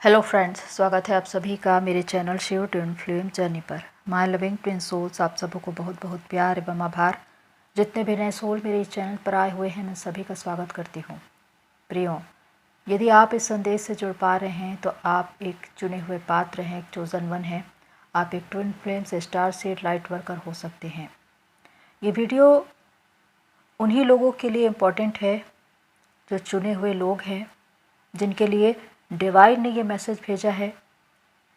Hello friends, स्वागत है आप सभी का मेरे channel Shiv twin flame journey पर। माय लविंग ट्विन सोल्स, आप सबों को बहुत बहुत प्यार एवं आभार। जितने भी नए सोल मेरे इस चैनल पर आए हुए हैं, मैं सभी का स्वागत करती हूँ। प्रियो, यदि आप इस संदेश से जुड़ पा रहे हैं तो आप एक चुने हुए पात्र हैं, एक चोजन वन है। आप एक ट्विन फ्लेम से स्टार सीड लाइट वर्कर हो सकते हैं। ये वीडियो उन्हीं लोगों के लिए इम्पोर्टेंट है जो चुने हुए लोग हैं, जिनके लिए डिवाइन ने ये मैसेज भेजा है।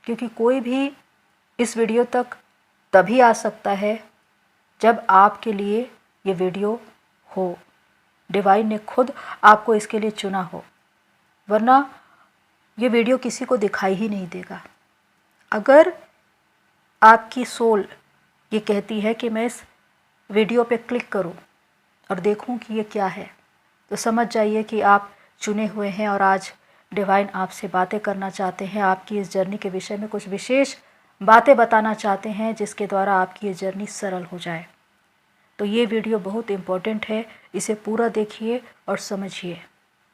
क्योंकि कोई भी इस वीडियो तक तभी आ सकता है जब आपके लिए ये वीडियो हो, डिवाइन ने खुद आपको इसके लिए चुना हो, वरना ये वीडियो किसी को दिखाई ही नहीं देगा। अगर आपकी सोल ये कहती है कि मैं इस वीडियो पे क्लिक करूं और देखूं कि ये क्या है, तो समझ जाइए कि आप चुने हुए हैं और आज डिवाइन आपसे बातें करना चाहते हैं। आपकी इस जर्नी के विषय में कुछ विशेष बातें बताना चाहते हैं, जिसके द्वारा आपकी ये जर्नी सरल हो जाए। तो ये वीडियो बहुत इम्पोर्टेंट है, इसे पूरा देखिए और समझिए।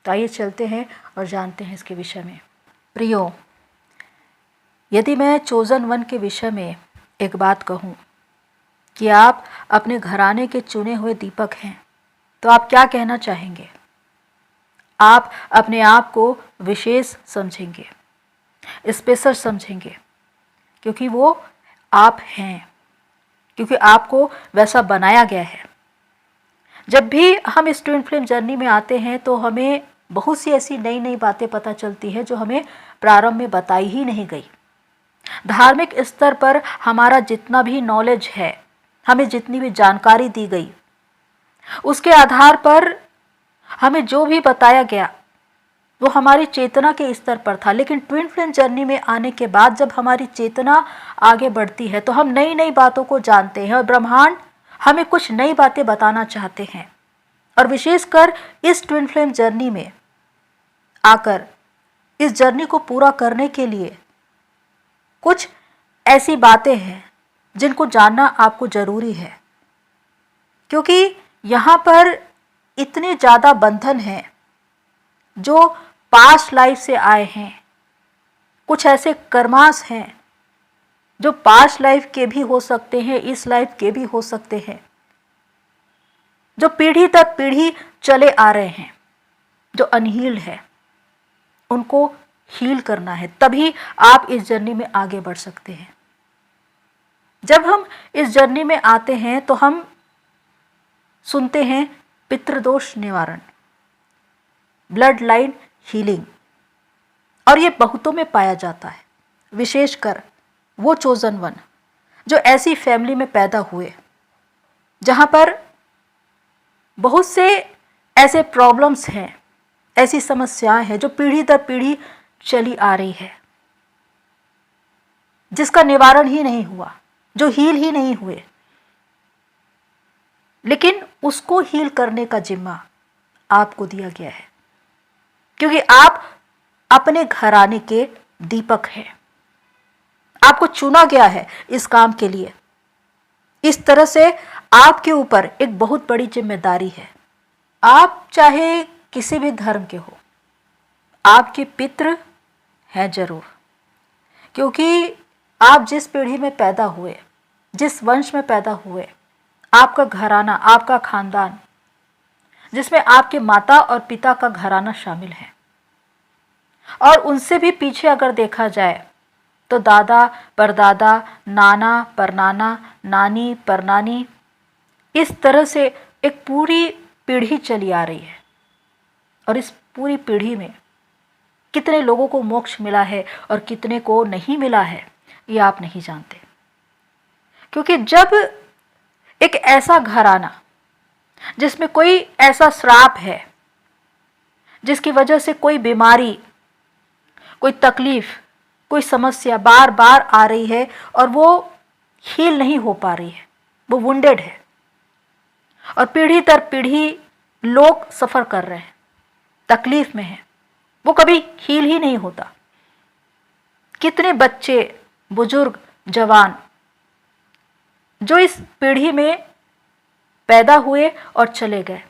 तो आइए चलते हैं और जानते हैं इसके विषय में। प्रियो, यदि मैं चोजन वन के विषय में एक बात कहूँ कि आप अपने घराने के चुने हुए दीपक हैं, तो आप क्या कहना चाहेंगे? आप अपने आप को विशेष समझेंगे, स्पेशल समझेंगे, क्योंकि वो आप हैं, क्योंकि आपको वैसा बनाया गया है। जब भी हम इस ट्विन फ्लेम जर्नी में आते हैं तो हमें बहुत सी ऐसी नई नई बातें पता चलती है जो हमें प्रारंभ में बताई ही नहीं गई। धार्मिक स्तर पर हमारा जितना भी नॉलेज है, हमें जितनी भी जानकारी दी गई, उसके आधार पर हमें जो भी बताया गया वो हमारी चेतना के स्तर पर था। लेकिन ट्विन फ्लेम जर्नी में आने के बाद जब हमारी चेतना आगे बढ़ती है तो हम नई नई बातों को जानते हैं और ब्रह्मांड हमें कुछ नई बातें बताना चाहते हैं। और विशेषकर इस ट्विन फ्लेम जर्नी में आकर इस जर्नी को पूरा करने के लिए कुछ ऐसी बातें हैं जिनको जानना आपको जरूरी है, क्योंकि यहाँ पर इतने ज़्यादा बंधन हैं जो पास्ट लाइफ से आए हैं। कुछ ऐसे कर्मास हैं जो पास्ट लाइफ के भी हो सकते हैं, इस लाइफ के भी हो सकते हैं, जो पीढ़ी दर पीढ़ी चले आ रहे हैं, जो अनहील्ड है। उनको हील करना है, तभी आप इस जर्नी में आगे बढ़ सकते हैं। जब हम इस जर्नी में आते हैं तो हम सुनते हैं पितृदोष निवारण, ब्लड लाइन हीलिंग, और ये बहुतों में पाया जाता है। विशेषकर वो चोजन वन जो ऐसी फैमिली में पैदा हुए जहाँ पर बहुत से ऐसे प्रॉब्लम्स हैं, ऐसी समस्याएं हैं जो पीढ़ी दर पीढ़ी चली आ रही है, जिसका निवारण ही नहीं हुआ, जो हील ही नहीं हुए। लेकिन उसको हील करने का जिम्मा आपको दिया गया है, क्योंकि आप अपने घराने के दीपक हैं। आपको चुना गया है इस काम के लिए। इस तरह से आपके ऊपर एक बहुत बड़ी जिम्मेदारी है। आप चाहे किसी भी धर्म के हो, आपके पितृ हैं जरूर, क्योंकि आप जिस पीढ़ी में पैदा हुए, जिस वंश में पैदा हुए, आपका घराना, आपका खानदान, जिसमें आपके माता और पिता का घराना शामिल है, और उनसे भी पीछे अगर देखा जाए तो दादा परदादा, नाना परनाना, नानी परनानी, इस तरह से एक पूरी पीढ़ी चली आ रही है। और इस पूरी पीढ़ी में कितने लोगों को मोक्ष मिला है और कितने को नहीं मिला है, ये आप नहीं जानते। क्योंकि जब एक ऐसा घराना जिसमें कोई ऐसा श्राप है, जिसकी वजह से कोई बीमारी, कोई तकलीफ, कोई समस्या बार बार आ रही है और वो हील नहीं हो पा रही है, वो वुंडेड है और पीढ़ी दर पीढ़ी लोग सफ़र कर रहे हैं, तकलीफ में हैं, वो कभी हील ही नहीं होता। कितने बच्चे, बुजुर्ग, जवान जो इस पीढ़ी में पैदा हुए और चले गए,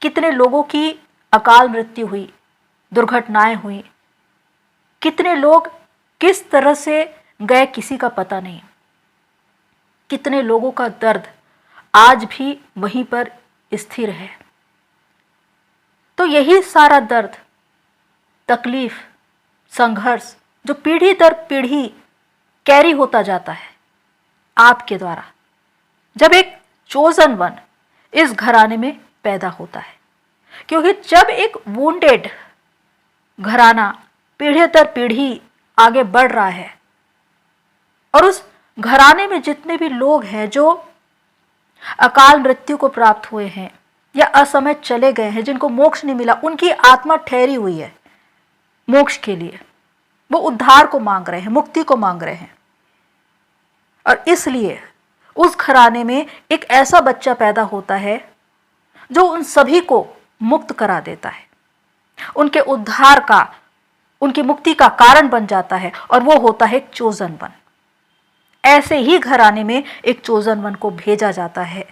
कितने लोगों की अकाल मृत्यु हुई, दुर्घटनाएं हुई, कितने लोग किस तरह से गए किसी का पता नहीं। कितने लोगों का दर्द आज भी वहीं पर स्थिर है। तो यही सारा दर्द, तकलीफ, संघर्ष जो पीढ़ी दर पीढ़ी कैरी होता जाता है आपके द्वारा, जब एक चोजन वन इस घराने में पैदा होता है। क्योंकि जब एक वुंडेड घराना पीढ़ी दर पीढ़ी आगे बढ़ रहा है और उस घराने में जितने भी लोग हैं जो अकाल मृत्यु को प्राप्त हुए हैं या असमय चले गए हैं, जिनको मोक्ष नहीं मिला, उनकी आत्मा ठहरी हुई है मोक्ष के लिए। वो उद्धार को मांग रहे हैं, मुक्ति को मांग रहे हैं। और इसलिए उस घराने में एक ऐसा बच्चा पैदा होता है जो उन सभी को मुक्त करा देता है, उनके उद्धार का, उनकी मुक्ति का कारण बन जाता है, और वो होता है एक चोजन वन। ऐसे ही घराने में एक चोजन वन को भेजा जाता है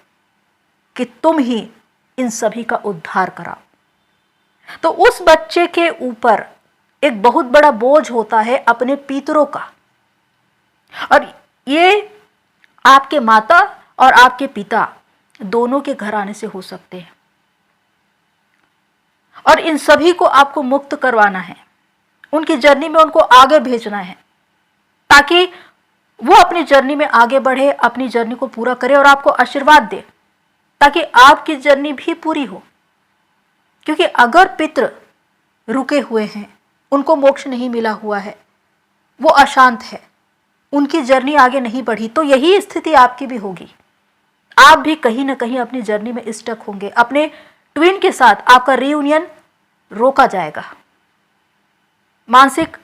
कि तुम ही इन सभी का उद्धार कराओ। तो उस बच्चे के ऊपर एक बहुत बड़ा बोझ होता है अपने पितरों का, और ये आपके माता और आपके पिता दोनों के घराने से हो सकते हैं। और इन सभी को आपको मुक्त करवाना है, उनकी जर्नी में उनको आगे भेजना है, ताकि वो अपनी जर्नी में आगे बढ़े, अपनी जर्नी को पूरा करे और आपको आशीर्वाद दे, ताकि आपकी जर्नी भी पूरी हो। क्योंकि अगर पितृ रुके हुए हैं, उनको मोक्ष नहीं मिला हुआ है, वो अशांत है, उनकी जर्नी आगे नहीं बढ़ी, तो यही स्थिति आपकी भी होगी। आप भी कहीं ना कहीं अपनी जर्नी में स्टक होंगे। अपने ट्विन के साथ आपका रियूनियन रोका जाएगा, मानसिक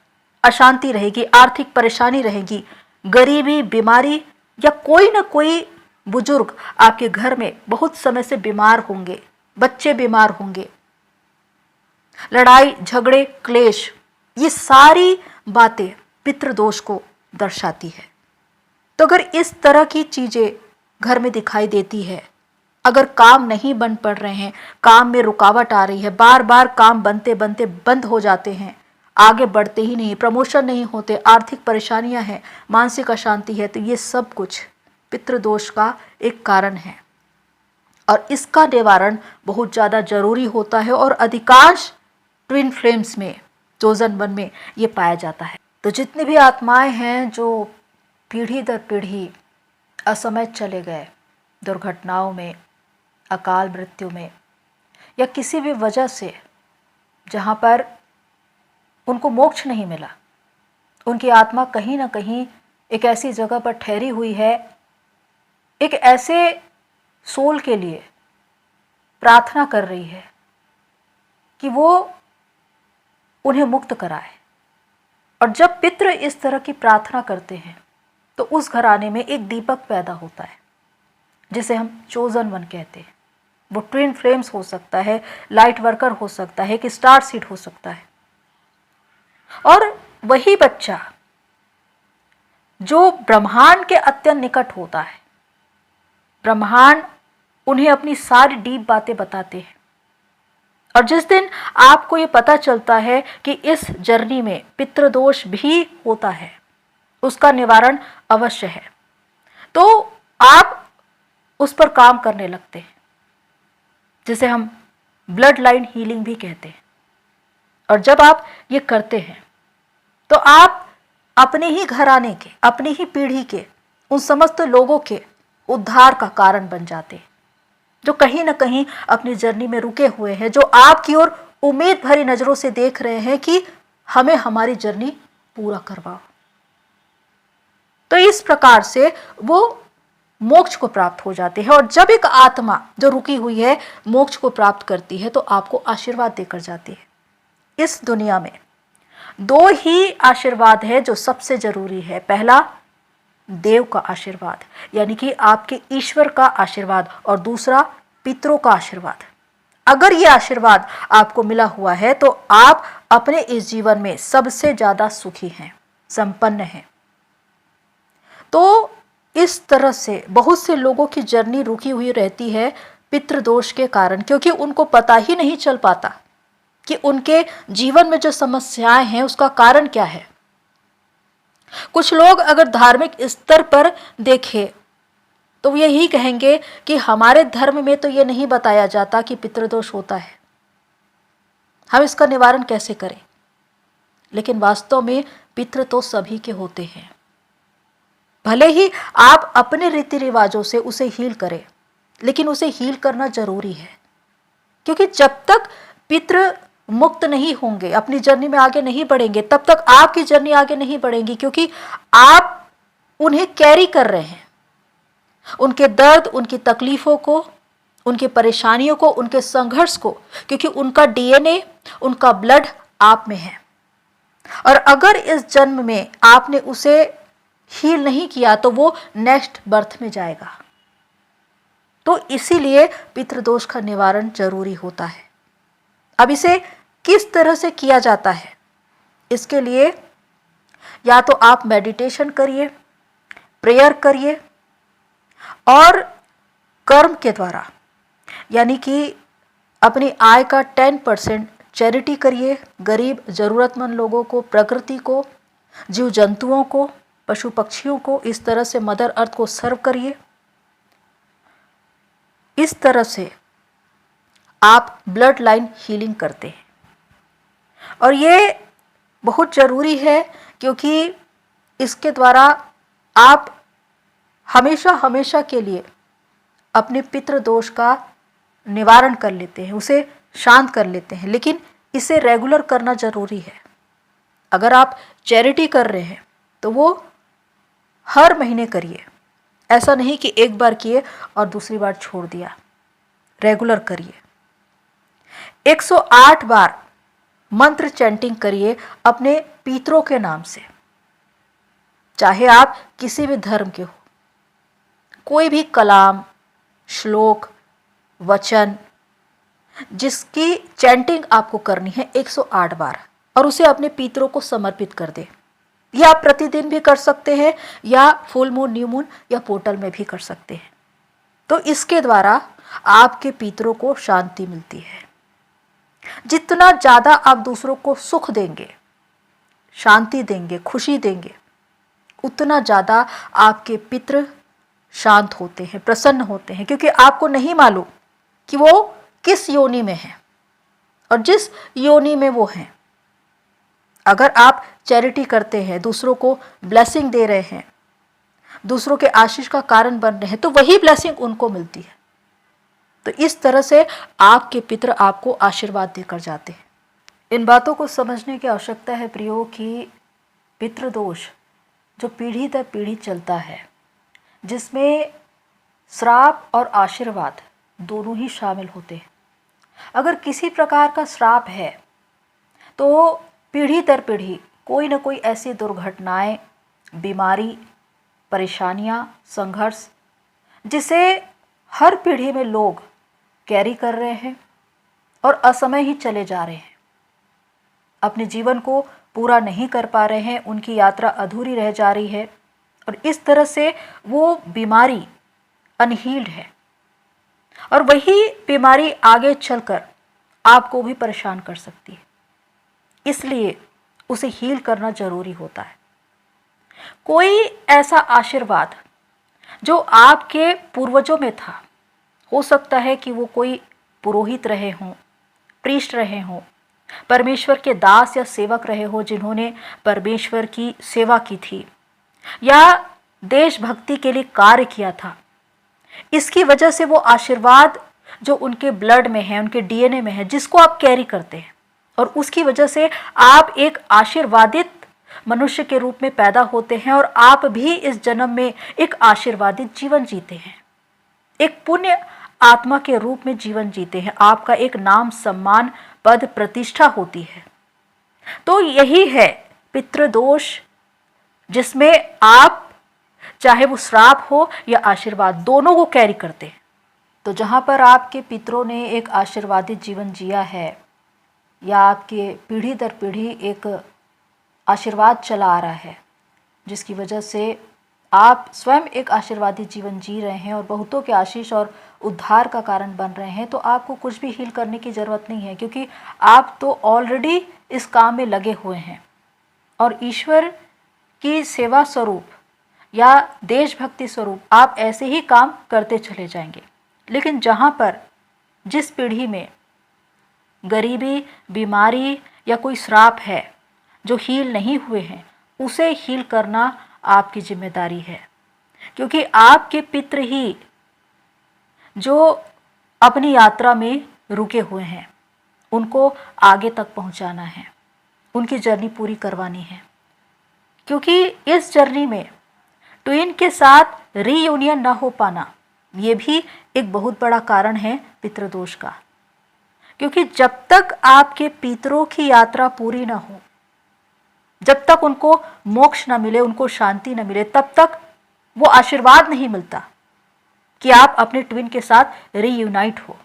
अशांति रहेगी, आर्थिक परेशानी रहेगी, गरीबी, बीमारी, या कोई ना कोई बुजुर्ग आपके घर में बहुत समय से बीमार होंगे, बच्चे बीमार होंगे, लड़ाई झगड़े क्लेश, ये सारी बातें पितृदोष को दर्शाती है। तो अगर इस तरह की चीजें घर में दिखाई देती है, अगर काम नहीं बन पड़ रहे हैं, काम में रुकावट आ रही है, बार बार काम बनते बनते बंद हो जाते हैं, आगे बढ़ते ही नहीं, प्रमोशन नहीं होते, आर्थिक परेशानियां हैं, मानसिक अशांति है, तो ये सब कुछ पितृदोष का एक कारण है। और इसका निवारण बहुत ज़्यादा जरूरी होता है, और अधिकांश ट्विन फ्लेम्स में, चोजन वन में ये पाया जाता है। तो जितनी भी आत्माएं हैं जो पीढ़ी दर पीढ़ी असमय चले गए, दुर्घटनाओं में, अकाल मृत्यु में, या किसी भी वजह से जहाँ पर उनको मोक्ष नहीं मिला, उनकी आत्मा कहीं ना कहीं एक ऐसी जगह पर ठहरी हुई है, एक ऐसे सोल के लिए प्रार्थना कर रही है कि वो उन्हें मुक्त कराए। और जब पितृ इस तरह की प्रार्थना करते हैं तो उस घराने में एक दीपक पैदा होता है, जिसे हम चोजन वन कहते हैं। वो ट्विन फ्लेम्स हो सकता है, लाइट वर्कर हो सकता है, कि स्टार सीड हो सकता है। और वही बच्चा जो ब्रह्मांड के अत्यंत निकट होता है, ब्रह्मांड उन्हें अपनी सारी डीप बातें बताते हैं। और जिस दिन आपको ये पता चलता है कि इस जर्नी में पितृदोष भी होता है, उसका निवारण अवश्य है, तो आप उस पर काम करने लगते हैं, जिसे हम ब्लड लाइन हीलिंग भी कहते हैं। और जब आप ये करते हैं तो आप अपने ही घराने के, अपनी ही पीढ़ी के उन समस्त लोगों के उद्धार का कारण बन जाते हैं, जो कहीं ना कहीं अपनी जर्नी में रुके हुए हैं, जो आपकी ओर उम्मीद भरी नजरों से देख रहे हैं कि हमें हमारी जर्नी पूरा करवाओ। तो इस प्रकार से वो मोक्ष को प्राप्त हो जाते हैं। और जब एक आत्मा जो रुकी हुई है मोक्ष को प्राप्त करती है तो आपको आशीर्वाद देकर जाती है। इस दुनिया में दो ही आशीर्वाद है जो सबसे जरूरी है। पहला, देव का आशीर्वाद, यानी कि आपके ईश्वर का आशीर्वाद, और दूसरा पितरों का आशीर्वाद। अगर ये आशीर्वाद आपको मिला हुआ है तो आप अपने इस जीवन में सबसे ज्यादा सुखी हैं, संपन्न हैं। तो इस तरह से बहुत से लोगों की जर्नी रुकी हुई रहती है पितृदोष के कारण, क्योंकि उनको पता ही नहीं चल पाता कि उनके जीवन में जो समस्याएं हैं उसका कारण क्या है। कुछ लोग अगर धार्मिक स्तर पर देखें तो वो यही कहेंगे कि हमारे धर्म में तो ये नहीं बताया जाता कि पितृदोष होता है, हम इसका निवारण कैसे करें। लेकिन वास्तव में पितृ तो सभी के होते हैं। भले ही आप अपने रीति रिवाजों से उसे हील करें, लेकिन उसे हील करना जरूरी है, क्योंकि जब तक पितृ मुक्त नहीं होंगे, अपनी जर्नी में आगे नहीं बढ़ेंगे, तब तक आपकी जर्नी आगे नहीं बढ़ेगी, क्योंकि आप उन्हें कैरी कर रहे हैं, उनके दर्द, उनकी तकलीफों को, उनकी परेशानियों को, उनके संघर्ष को, क्योंकि उनका डीएनए, उनका ब्लड आप में है। और अगर इस जन्म में आपने उसे हील नहीं किया तो वो नेक्स्ट बर्थ में जाएगा। तो इसीलिए पितृदोष का निवारण जरूरी होता है। अब इसे किस तरह से किया जाता है, इसके लिए या तो आप मेडिटेशन करिए, प्रेयर करिए, और कर्म के द्वारा, यानी कि अपनी आय का 10% चैरिटी करिए, गरीब जरूरतमंद लोगों को, प्रकृति को, जीव जंतुओं को, पशु पक्षियों को, इस तरह से मदर अर्थ को सर्व करिए। इस तरह से आप ब्लड लाइन हीलिंग करते हैं। और ये बहुत ज़रूरी है, क्योंकि इसके द्वारा आप हमेशा हमेशा के लिए अपने पितृदोष का निवारण कर लेते हैं, उसे शांत कर लेते हैं। लेकिन इसे रेगुलर करना जरूरी है। अगर आप चैरिटी कर रहे हैं तो वो हर महीने करिए, ऐसा नहीं कि एक बार किए और दूसरी बार छोड़ दिया। रेगुलर करिए। 108 बार मंत्र चैंटिंग करिए अपने पितरों के नाम से, चाहे आप किसी भी धर्म के हो। कोई भी कलाम, श्लोक, वचन जिसकी चैंटिंग आपको करनी है 108 बार, और उसे अपने पितरों को समर्पित कर दे। यह आप प्रतिदिन भी कर सकते हैं, या फुल मून, न्यू मून, या पोर्टल में भी कर सकते हैं। तो इसके द्वारा आपके पितरों को शांति मिलती है। जितना ज़्यादा आप दूसरों को सुख देंगे, शांति देंगे, खुशी देंगे, उतना ज़्यादा आपके पितृ शांत होते हैं, प्रसन्न होते हैं, क्योंकि आपको नहीं मालूम कि वो किस योनि में है और जिस योनि में वो हैं। अगर आप चैरिटी करते हैं, दूसरों को ब्लेसिंग दे रहे हैं, दूसरों के आशीष का कारण बन रहे हैं, तो वही ब्लेसिंग उनको मिलती है। तो इस तरह से आपके पितृ आपको आशीर्वाद देकर जाते हैं। इन बातों को समझने की आवश्यकता है प्रियो कि पितृदोष जो पीढ़ी दर पीढ़ी चलता है, जिसमें श्राप और आशीर्वाद दोनों ही शामिल होते हैं। अगर किसी प्रकार का श्राप है तो पीढ़ी दर पीढ़ी कोई ना कोई ऐसी दुर्घटनाएं, बीमारी, परेशानियां, संघर्ष, जिसे हर पीढ़ी में लोग कैरी कर रहे हैं और असमय ही चले जा रहे हैं, अपने जीवन को पूरा नहीं कर पा रहे हैं, उनकी यात्रा अधूरी रह जा रही है, और इस तरह से वो बीमारी अनहील्ड है, और वही बीमारी आगे चलकर आपको भी परेशान कर सकती है। इसलिए उसे हील करना जरूरी होता है। कोई ऐसा आशीर्वाद जो आपके पूर्वजों में था, हो सकता है कि वो कोई पुरोहित रहे हों, प्रीस्ट रहे हों, परमेश्वर के दास या सेवक रहे हो जिन्होंने परमेश्वर की सेवा की थी या देशभक्ति के लिए कार्य किया था। इसकी वजह से वो आशीर्वाद जो उनके ब्लड में है, उनके डीएनए में है, जिसको आप कैरी करते हैं, और उसकी वजह से आप एक आशीर्वादित मनुष्य के रूप में पैदा होते हैं, और आप भी इस जन्म में एक आशीर्वादित जीवन जीते हैं, एक पुण्य आत्मा के रूप में जीवन जीते हैं। आपका एक नाम, सम्मान, पद, प्रतिष्ठा होती है। तो यही है पितृदोष, जिसमें आप चाहे वो श्राप हो या आशीर्वाद, दोनों को कैरी करते हैं। तो जहाँ पर आपके पितरों ने एक आशीर्वादित जीवन जिया है, या आपके पीढ़ी दर पीढ़ी एक आशीर्वाद चला आ रहा है, जिसकी वजह से आप स्वयं एक आशीर्वादी जीवन जी रहे हैं और बहुतों के आशीष और उद्धार का कारण बन रहे हैं, तो आपको कुछ भी हील करने की ज़रूरत नहीं है, क्योंकि आप तो ऑलरेडी इस काम में लगे हुए हैं और ईश्वर की सेवा स्वरूप या देशभक्ति स्वरूप आप ऐसे ही काम करते चले जाएंगे। लेकिन जहाँ पर जिस पीढ़ी में गरीबी, बीमारी या कोई श्राप है जो हील नहीं हुए हैं, उसे हील करना आपकी जिम्मेदारी है, क्योंकि आपके पितृ ही जो अपनी यात्रा में रुके हुए हैं उनको आगे तक पहुंचाना है, उनकी जर्नी पूरी करवानी है। क्योंकि इस जर्नी में ट्विन के साथ रीयूनियन ना हो पाना ये भी एक बहुत बड़ा कारण है पितृदोष का, क्योंकि जब तक आपके पितरों की यात्रा पूरी ना हो, जब तक उनको मोक्ष न मिले, उनको शांति न मिले, तब तक वो आशीर्वाद नहीं मिलता कि आप अपने ट्विन के साथ रीयूनाइट हो।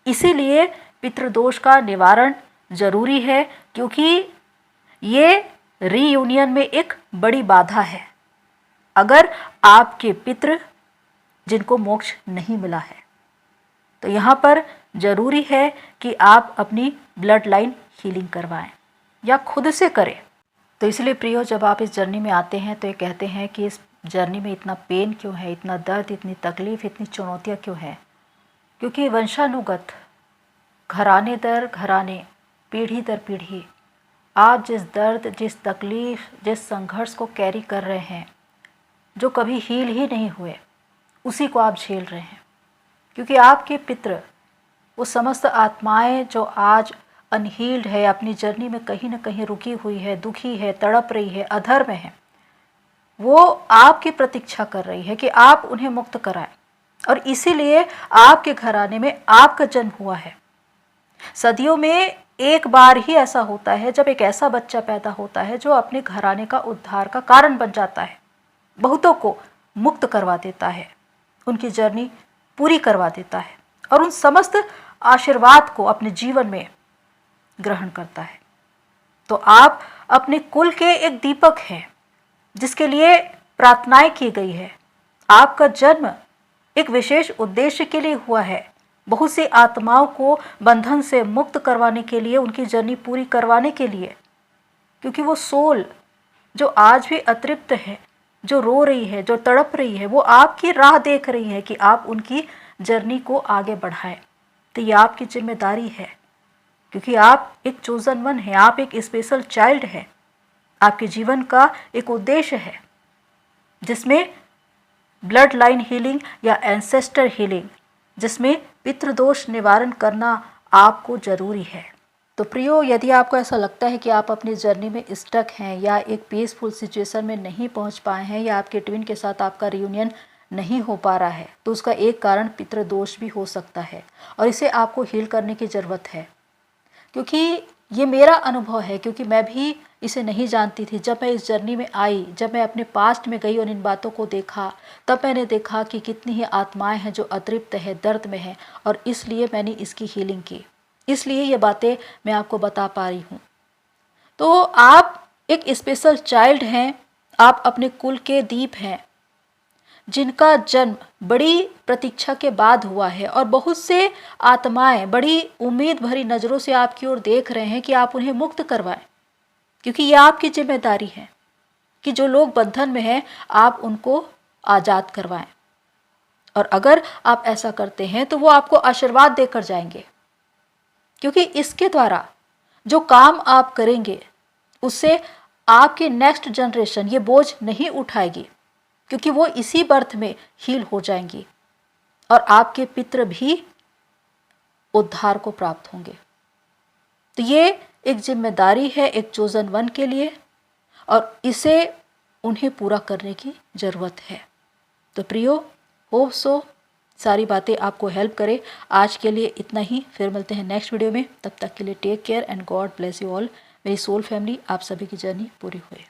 इसीलिए पितृदोष का निवारण जरूरी है, क्योंकि ये रीयूनियन में एक बड़ी बाधा है। अगर आपके पितृ जिनको मोक्ष नहीं मिला है, तो यहाँ पर जरूरी है कि आप अपनी ब्लड लाइन हीलिंग करवाएं या खुद से करें। तो इसलिए प्रियो, जब आप इस जर्नी में आते हैं तो ये कहते हैं कि इस जर्नी में इतना पेन क्यों है, इतना दर्द, इतनी तकलीफ, इतनी चुनौतियाँ क्यों हैं? क्योंकि वंशानुगत घराने दर घराने, पीढ़ी दर पीढ़ी आप जिस दर्द, जिस तकलीफ, जिस संघर्ष को कैरी कर रहे हैं, जो कभी हील ही नहीं हुए, उसी को आप झेल रहे हैं। क्योंकि आपके पितृ, वो समस्त आत्माएं जो आज अनहील्ड है, अपनी जर्नी में कहीं ना कहीं रुकी हुई है, दुखी है, तड़प रही है, अधर में है, वो आपकी प्रतीक्षा कर रही है कि आप उन्हें मुक्त कराएं। और इसीलिए आपके घराने में आपका जन्म हुआ है। सदियों में एक बार ही ऐसा होता है जब एक ऐसा बच्चा पैदा होता है जो अपने घराने का उद्धार का कारण बन जाता है, बहुतों को मुक्त करवा देता है, उनकी जर्नी पूरी करवा देता है और उन समस्त आशीर्वाद को अपने जीवन में ग्रहण करता है। तो आप अपने कुल के एक दीपक हैं जिसके लिए प्रार्थनाएं की गई है। आपका जन्म एक विशेष उद्देश्य के लिए हुआ है, बहुत सी आत्माओं को बंधन से मुक्त करवाने के लिए, उनकी जर्नी पूरी करवाने के लिए। क्योंकि वो सोल जो आज भी अतृप्त है, जो रो रही है, जो तड़प रही है, वो आपकी राह देख रही है कि आप उनकी जर्नी को आगे बढ़ाएं। तो ये आपकी जिम्मेदारी है, क्योंकि आप एक चोजन वन है, आप एक स्पेशल चाइल्ड है। आपके जीवन का एक उद्देश्य है जिसमें ब्लड लाइन हीलिंग या एंसेस्टर हीलिंग, जिसमें पितृदोष निवारण करना आपको जरूरी है। तो प्रियो, यदि आपको ऐसा लगता है कि आप अपनी जर्नी में स्टक हैं या एक पीसफुल सिचुएशन में नहीं पहुंच पाए हैं या आपके ट्विन के साथ आपका रियूनियन नहीं हो पा रहा है, तो उसका एक कारण पितृदोष भी हो सकता है और इसे आपको हील करने की ज़रूरत है। क्योंकि ये मेरा अनुभव है, क्योंकि मैं भी इसे नहीं जानती थी। जब मैं इस जर्नी में आई, जब मैं अपने पास्ट में गई और इन बातों को देखा, तब मैंने देखा कि कितनी ही आत्माएं हैं जो अतृप्त है, दर्द में हैं, और इसलिए मैंने इसकी हीलिंग की। इसलिए ये बातें मैं आपको बता पा रही हूँ। तो आप एक स्पेशल चाइल्ड हैं, आप अपने कुल के दीप हैं, जिनका जन्म बड़ी प्रतीक्षा के बाद हुआ है और बहुत से आत्माएं बड़ी उम्मीद भरी नज़रों से आपकी ओर देख रहे हैं कि आप उन्हें मुक्त करवाएं। क्योंकि ये आपकी जिम्मेदारी है कि जो लोग बंधन में हैं आप उनको आज़ाद करवाएं। और अगर आप ऐसा करते हैं तो वो आपको आशीर्वाद देकर जाएंगे, क्योंकि इसके द्वारा जो काम आप करेंगे उससे आपकी नेक्स्ट जनरेशन ये बोझ नहीं उठाएगी, क्योंकि वो इसी बर्थ में हील हो जाएंगी और आपके पितृ भी उद्धार को प्राप्त होंगे। तो ये एक जिम्मेदारी है एक चोजन वन के लिए और इसे उन्हें पूरा करने की ज़रूरत है। तो प्रियो, होप सो सारी बातें आपको हेल्प करे। आज के लिए इतना ही, फिर मिलते हैं नेक्स्ट वीडियो में। तब तक के लिए take care and God bless you all. मेरी सोल फैमिली, आप सभी की जर्नी पूरी हुई।